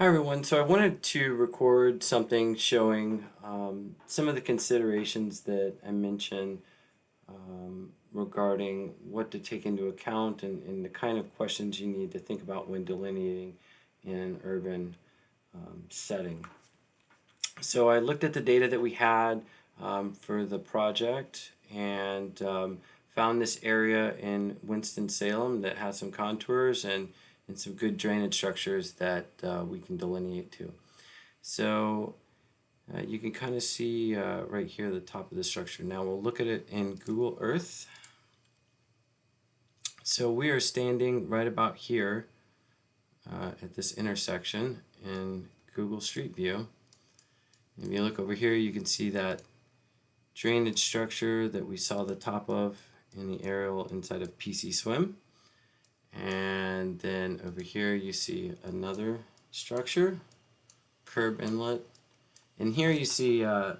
Hi everyone. So I wanted to record something showing some of the considerations that I mentioned regarding what to take into account and the kind of questions you need to think about when delineating in an urban setting. So I looked at the data that we had for the project and found this area in Winston-Salem that has some contours and some good drainage structures that we can delineate to. So you can kind of see right here the top of the structure. Now we'll look at it in Google Earth. So we are standing right about here at this intersection in Google Street View. If you look over here, you can see that drainage structure that we saw the top of in the aerial inside of PC Swim. And then over here you see another structure, curb inlet. And here you see a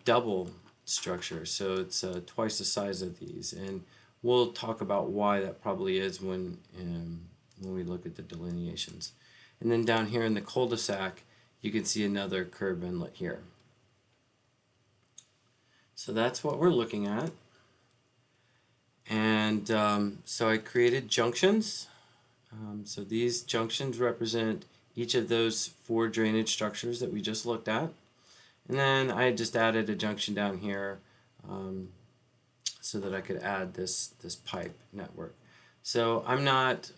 double structure, so it's twice the size of these. And we'll talk about why that probably is when we look at the delineations. And then down here in the cul-de-sac, you can see another curb inlet here. So that's what we're looking at. And so I created junctions. So these junctions represent each of those four drainage structures that we just looked at. And then I just added a junction down here so that I could add this pipe network. So I'm not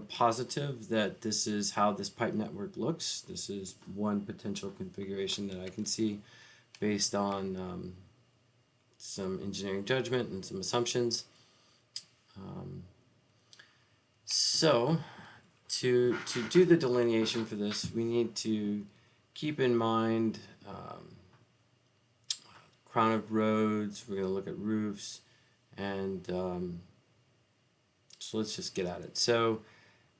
positive that this is how this pipe network looks. This is one potential configuration that I can see based on some engineering judgment and some assumptions. So to do the delineation for this, we need to keep in mind crown of roads. We're going to look at roofs, and so let's just get at it. So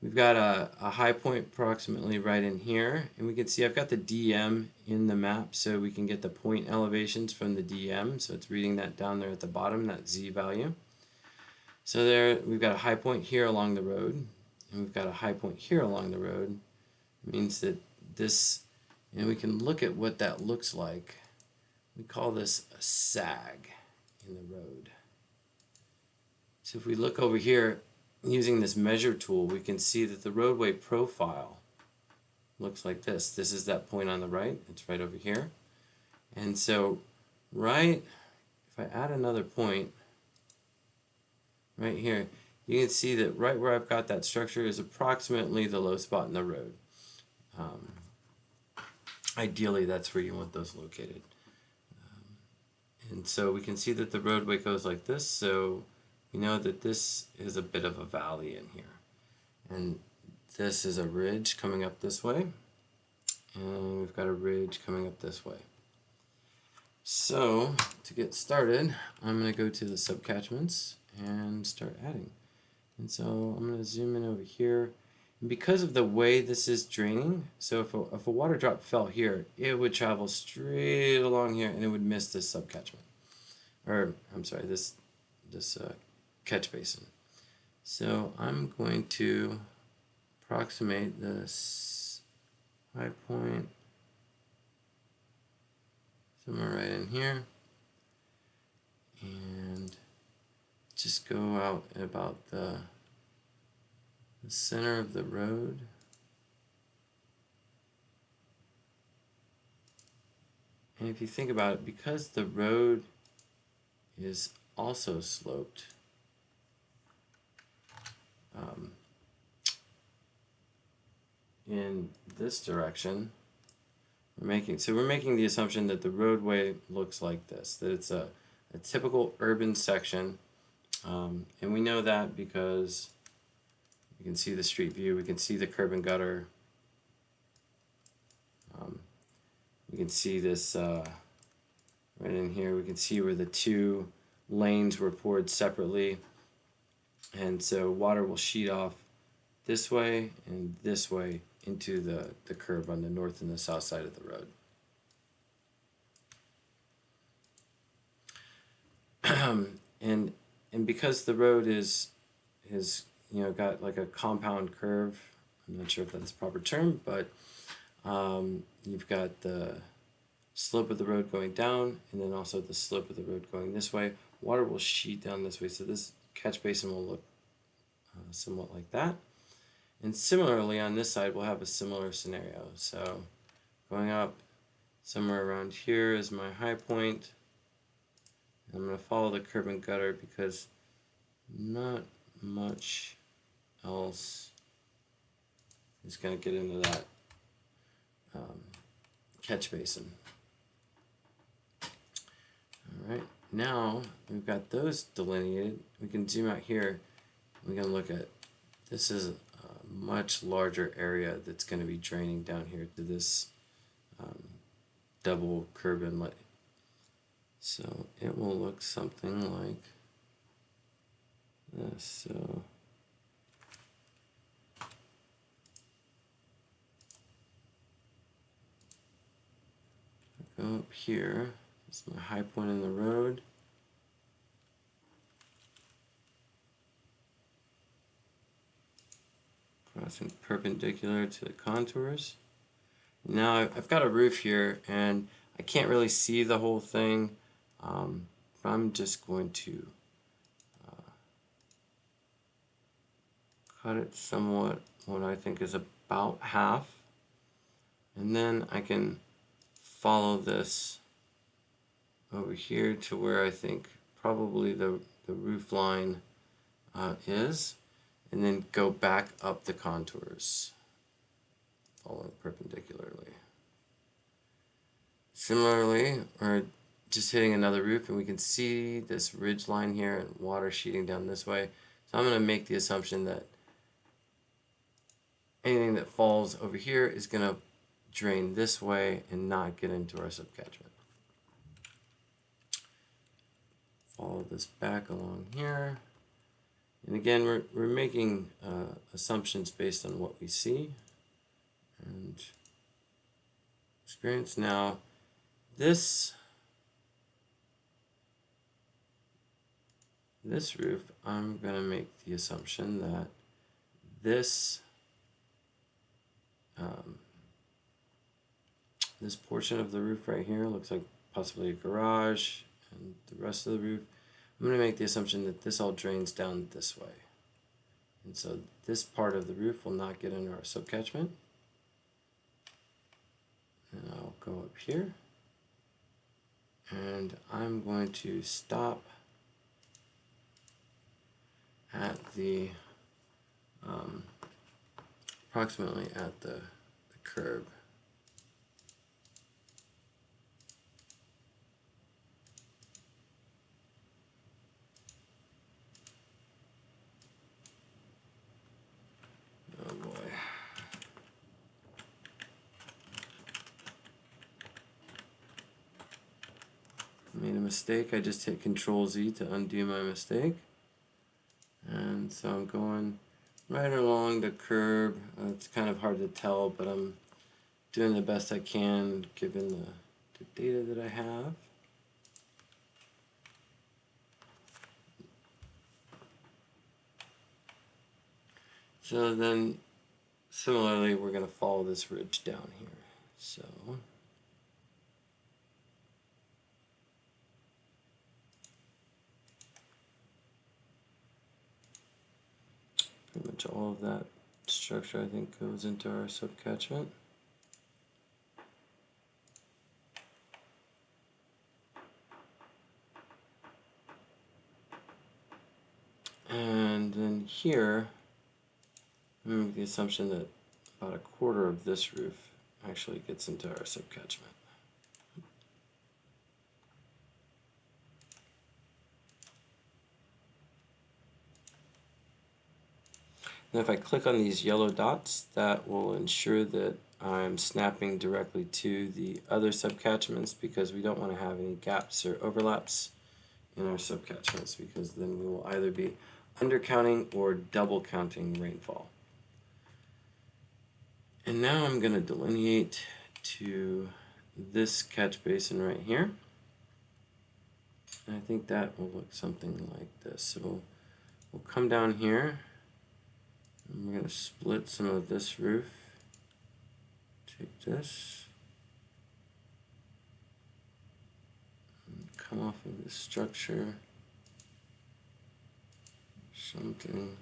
we've got a high point approximately right in here, and we can see I've got the DM in the map, so we can get the point elevations from the DM. So it's reading that down there at the bottom, that Z value. So there, we've got a high point here along the road, and we've got a high point here along the road. It means that this, and we can look at what that looks like. We call this a sag in the road. So if we look over here, using this measure tool, we can see that the roadway profile looks like this. This is that point on the right. It's right over here. And so, right, if I add another point, right here, you can see that right where I've got that structure is approximately the low spot in the road. Ideally, that's where you want those located. And so we can see that the roadway goes like this, so we know that this is a bit of a valley in here. And this is a ridge coming up this way, and we've got a ridge coming up this way. So, to get started, I'm going to go to the subcatchments and start adding. And so I'm going to zoom in over here. And because of the way this is draining, so if a water drop fell here, it would travel straight along here and it would miss this subcatchment. Or, I'm sorry, this catch basin. So I'm going to approximate this high point somewhere right in here. And just go out at about the center of the road. And if you think about it, because the road is also sloped, in this direction, we're making the assumption that the roadway looks like this, that it's a typical urban section. And we know that because we can see the street view, we can see the curb and gutter, we can see this right in here, we can see where the two lanes were poured separately, and so water will sheet off this way and this way into the curb on the north and the south side of the road. And because the road is got like a compound curve, I'm not sure if that's the proper term, but you've got the slope of the road going down, and then also the slope of the road going this way. Water will sheet down this way, so this catch basin will look somewhat like that. And similarly, on this side, we'll have a similar scenario. So going up somewhere around here is my high point. I'm going to follow the curb and gutter because not much else is going to get into that catch basin. All right, now we've got those delineated. We can zoom out here. We can look at, this is a much larger area that's going to be draining down here to this double curb inlet. So it will look something like this. So go up here. This is my high point in the road. Crossing perpendicular to the contours. Now I've got a roof here and I can't really see the whole thing. I'm just going to cut it somewhat, what I think is about half, and then I can follow this over here to where I think probably the roof line is, and then go back up the contours, following perpendicularly. Similarly, we're just hitting another roof and we can see this ridge line here and water sheeting down this way. So I'm going to make the assumption that anything that falls over here is going to drain this way and not get into our subcatchment. Follow this back along here. And again, we're making assumptions based on what we see and experience. Now, this roof, I'm going to make the assumption that this this portion of the roof right here looks like possibly a garage, and the rest of the roof, I'm going to make the assumption that this all drains down this way. And so this part of the roof will not get into our subcatchment. And I'll go up here. And I'm going to stop at the approximately at the curb. Oh boy. Made a mistake. I just hit Control Z to undo my mistake. And so I'm going right along the curb. It's kind of hard to tell, but I'm doing the best I can given the data that I have. So then, similarly, we're going to follow this ridge down here. So pretty much all of that structure, I think, goes into our subcatchment. And then here, we make the assumption that about a quarter of this roof actually gets into our subcatchment. And if I click on these yellow dots, that will ensure that I'm snapping directly to the other subcatchments, because we don't want to have any gaps or overlaps in our subcatchments, because then we will either be undercounting or double counting rainfall. And now I'm going to delineate to this catch basin right here. And I think that will look something like this. So we'll come down here. And we're going to split some of this roof. Take this. And come off of this structure. Something.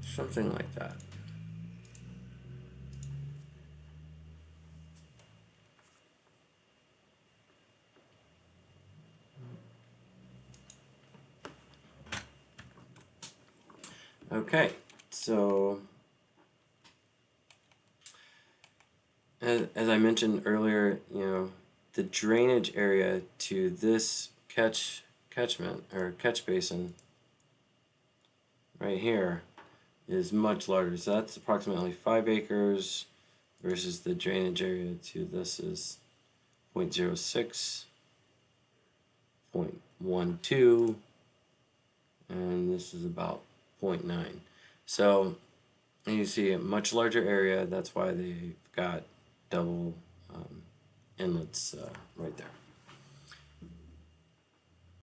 Something like that. Okay, so as I mentioned earlier, the drainage area to this catchment or catch basin right here is much larger. So that's approximately 5 acres versus the drainage area to this is 0.06, 0.12, and this is about 0.9. So you see a much larger area. That's why they've got double inlets right there.